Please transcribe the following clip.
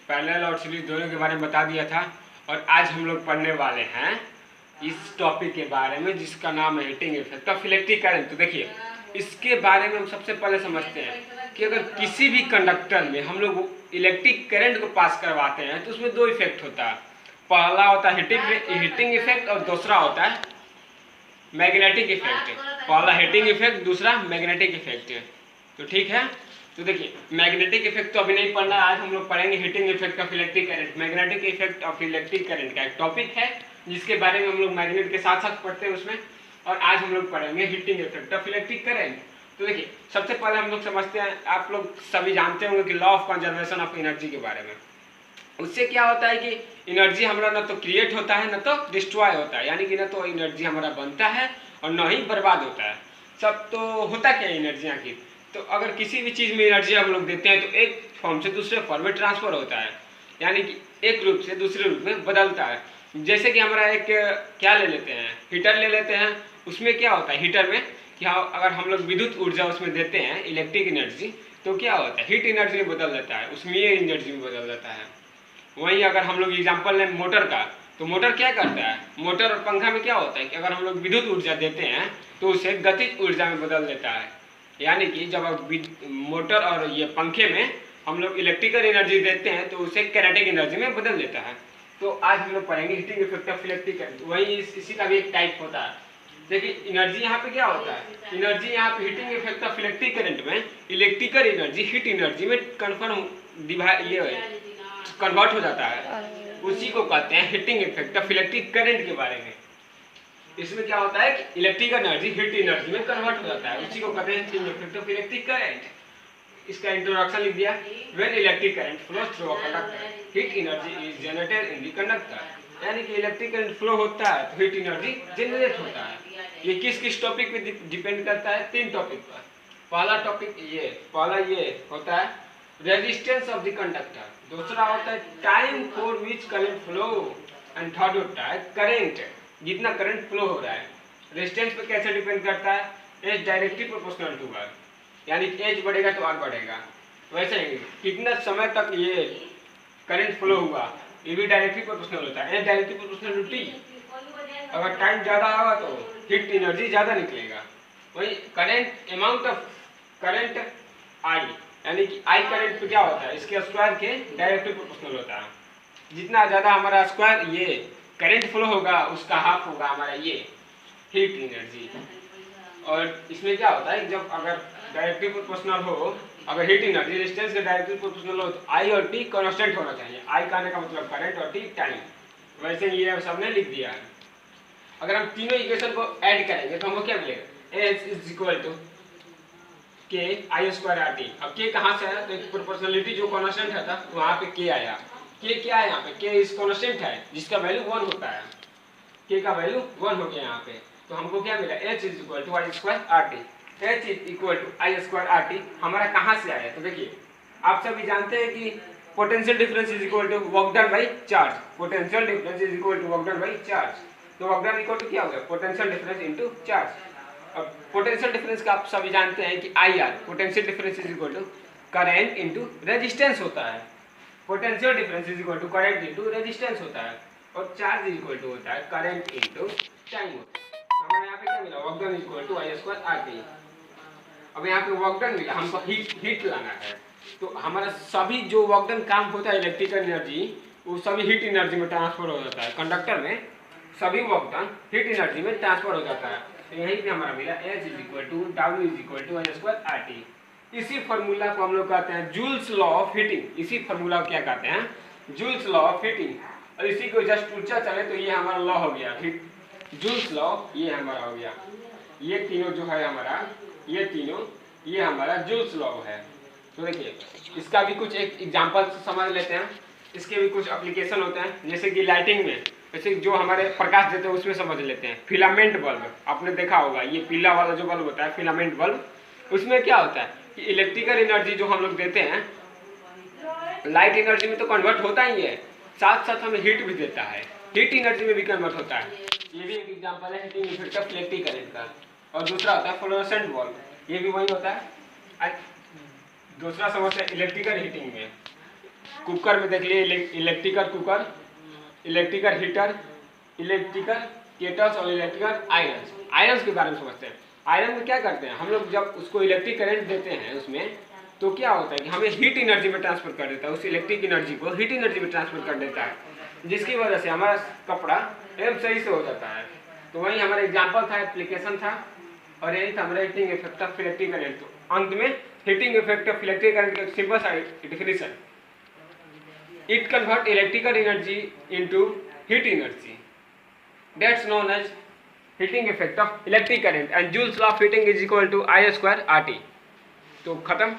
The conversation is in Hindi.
पैरेलल और सीरीज दोनों के बारे में बता दिया था। और आज हम लोग पढ़ने वाले हैं इस टॉपिक के बारे में जिसका नाम है heating effect of electric current. तो देखिए, इसके बारे में हम सबसे पहले समझते हैं कि अगर किसी भी कंडक्टर में हम लोग इलेक्ट्रिक करंट को पास करवाते हैं तो उसमें दो इफेक्ट होता है। पहला होता है हीटिंग इफेक्ट और दूसरा होता है मैग्नेटिक इफेक्ट। पहला हीटिंग इफेक्ट, दूसरा मैग्नेटिक इफेक्ट। तो ठीक है, तो देखिए मैग्नेटिक इफेक्ट तो अभी नहीं पढ़ना, आज हम लोग पढ़ेंगे heating effect of electric current. Magnetic effect of electric current का एक टॉपिक है जिसके बारे में हम लोग मैग्नेट के साथ साथ पढ़ते हैं उसमें, और आज हम लोग पढ़ेंगे heating effect of electric current. तो देखिए, सबसे पहले हम लोग समझते हैं, आप लोग सभी जानते होंगे कि law of conservation of energy के बारे में। उससे क्या होता है कि एनर्जी हमारा ना तो क्रिएट होता है ना तो डिस्ट्रॉय होता है, यानी कि ना तो एनर्जी हमारा बनता है और ना ही बर्बाद होता है। सब तो होता क्या है एनर्जी आखिर, तो अगर किसी भी चीज़ में एनर्जी हम लोग देते हैं तो एक फॉर्म से दूसरे फॉर्म में ट्रांसफर होता है, यानी कि एक रूप से दूसरे रूप में बदलता है। जैसे कि हमारा एक क्या ले लेते हैं, हीटर ले लेते हैं। उसमें क्या होता है हीटर में, क्या अगर हम लोग विद्युत ऊर्जा उसमें देते हैं इलेक्ट्रिक एनर्जी, तो क्या होता है हीट एनर्जी में बदल देता है, उसमें ये एनर्जी में बदल देता है। वहीं अगर हम लोग एग्जाम्पल लें मोटर का, तो मोटर क्या करता है, मोटर और पंखा में क्या होता है कि अगर हम लोग विद्युत ऊर्जा देते हैं तो उसे गतिज ऊर्जा में बदल देता है। यानी कि जब मोटर और ये पंखे में हम लोग इलेक्ट्रिकल एनर्जी देते हैं तो उसे कैनेटिक एनर्जी में बदल देता है। तो आज हम लोग पढ़ेंगे heating effect of electric current. वही इसी का भी एक टाइप होता है। देखिए एनर्जी यहाँ पे क्या होता है, एनर्जी यहाँ पे heating effect of electric current में इलेक्ट्रिकल एनर्जी हीट एनर्जी में कन्वर्ट हो जाता है। उसी को कहते हैं heating effect of electric current के बारे में। इसमें क्या होता है कि इलेक्ट्रिकल एनर्जी हीट एनर्जी में कन्वर्ट हो जाता है, उसी को कहते हैं heating effect of electric current. इसका इंट्रोडक्शन लिख दिया, when electric current flows through a conductor heat energy is generated in the conductor. यानी कि इलेक्ट्रिक करंट फ्लो होता है तो हीट एनर्जी जनरेट होता है। ये किस किस टॉपिक पे डिपेंड करता है, तीन टॉपिक पर। पहला टॉपिक ये होता है रेजिस्टेंस ऑफ द कंडक्टर, दूसरा होता है time for which current flow, and third होता है करंट, जितना करंट फ्लो हो रहा है। रेजिस्टेंस पे कैसे डिपेंड करता है, H directly proportional to R, यानी एच बढ़ेगा तो आर बढ़ेगा। वैसे ही कितना समय तक ये करंट फ्लो हुआ, ये भी डायरेक्टली प्रोपोर्शनल होता है, H directly proportional to T. अगर टाइम ज़्यादा होगा तो हीट एनर्जी ज़्यादा निकलेगा। वही current, amount of current I, यानी कि आई करंट पे क्या होता है, इसके स्क्वायर के डायरेक्टली प्रोपोर्शनल होता है। जितना ज़्यादा हमारा स्क्वायर ये करंट फ्लो होगा उसका हाफ होगा हमारा ये हीट एनर्जी। और इसमें क्या होता है, जब अगर डायरेक्टली प्रोपोर्शनल हो, अगर हीट एनर्जी रेजिस्टेंस के डायरेक्टली प्रोपोर्शनल हो तो आई और टी कांस्टेंट होना चाहिए। आई कहने का मतलब करंट और टी टाइम। वैसे ये सबने लिख दिया है। अगर हम तीनों इक्वेशन को ऐड करेंगे तो हमको क्या मिलेगा, एच इज इक्वल टू के आई स्क्वायर आर टी। अब के कहाँ से आया, तो एक प्रोपोर्शनलिटी जो कांस्टेंट है था वहाँ पे के आया। के क्या है यहाँ पे, के इस कांस्टेंट है जिसका वैल्यू 1 होता है, के का वैल्यू 1 हो गया यहाँ पे। तो हमको क्या मिला, H is equal to I square R T. H is equal to I square R T हमारा कहाँ से आया, तो देखिए आप सभी जानते हैं कि potential difference is equal to work done by charge. Potential difference is equal to work done by charge. तो वर्क डन इक्वल टू क्या हो गया, पोटेंशियल डिफरेंस इनटू चार्ज। अब पोटेंशियल डिफरेंस का आप सभी जानते हैं कि I R, potential difference is equal to current into resistance होता है। Potential difference is equal to current into resistance होता है, और चार्ज इज इक्वल टू होता है करंट इनटू टाइम होता है। हमारे यहाँ पे क्या मिला, work done is equal to I square R T. अब यहाँ पे वर्क डन मिला, हमको हीट लाना है। तो हमारा सभी जो वर्क डन काम होता है इलेक्ट्रिकल एनर्जी, वो सभी हीट एनर्जी में ट्रांसफर हो जाता है। कंडक्टर में सभी वर्क डन हीट एनर्जी में ट्रांसफर हो जाता है। तो यहीं पे हमारा मिला H is equal to W is equal to I square R T. इसी फार्मूला को हम लोग कहते हैं जूल्स लॉ ऑफ हीटिंग। इसी फार्मूला को क्या कहते हैं, जूल्स लॉ ऑफ हीटिंग। और इसी को जस्ट उल्टा चले तो ये हमारा लॉ हो गया, जूल्स लॉ ये हमारा हो गया। ये तीनों जो है हमारा, ये तीनों ये हमारा जूल्स लॉ है। तो देखिए इसका भी कुछ एक एग्जांपल समझ लेते हैं। इसके भी कुछ एप्लीकेशन होते हैं, जैसे कि लाइटिंग में, जैसे जो हमारे प्रकाश देते हैं उसमें समझ लेते हैं। फिलामेंट बल्ब आपने देखा होगा, ये पीला वाला जो बल्ब होता है फिलामेंट बल्ब, उसमें क्या होता है कि इलेक्ट्रिकल एनर्जी जो हम लोग देते हैं लाइट एनर्जी में तो कन्वर्ट होता ही है, साथ साथ हमें हीट भी देता है, हीट एनर्जी में भी कन्वर्ट होता है। ये भी एक एग्जांपल है heating effect of electric current का। और दूसरा होता है फ्लोरोसेंट बल्ब, ये भी वही होता है। दूसरा समस्या इलेक्ट्रिकल हीटिंग में, कुकर में देख लिए electrical cooker, electrical heater, electrical kettles और इलेक्ट्रिकल आयरन्स। आयरन्स के बारे में समझते हैं। आयरन में क्या करते हैं हम लोग, जब उसको इलेक्ट्रिक करंट देते हैं उसमें, तो क्या होता है कि हमें हीट एनर्जी में ट्रांसफर कर देता है, उस इलेक्ट्रिक एनर्जी को हीट एनर्जी में ट्रांसफर कर देता है, जिसकी वजह से हमारा कपड़ा एकदम सही से हो जाता है। तो वही हमारा एग्जाम्पल था, एप्लीकेशन था, और यही था हमारा heating effect of electric current. तो अंत में heating effect of electric current का सिंपल सा definition, it convert electrical energy into heat energy, that's known as heating effect of electric current, and Joule's law of heating is equal to I² RT। तो खत्म।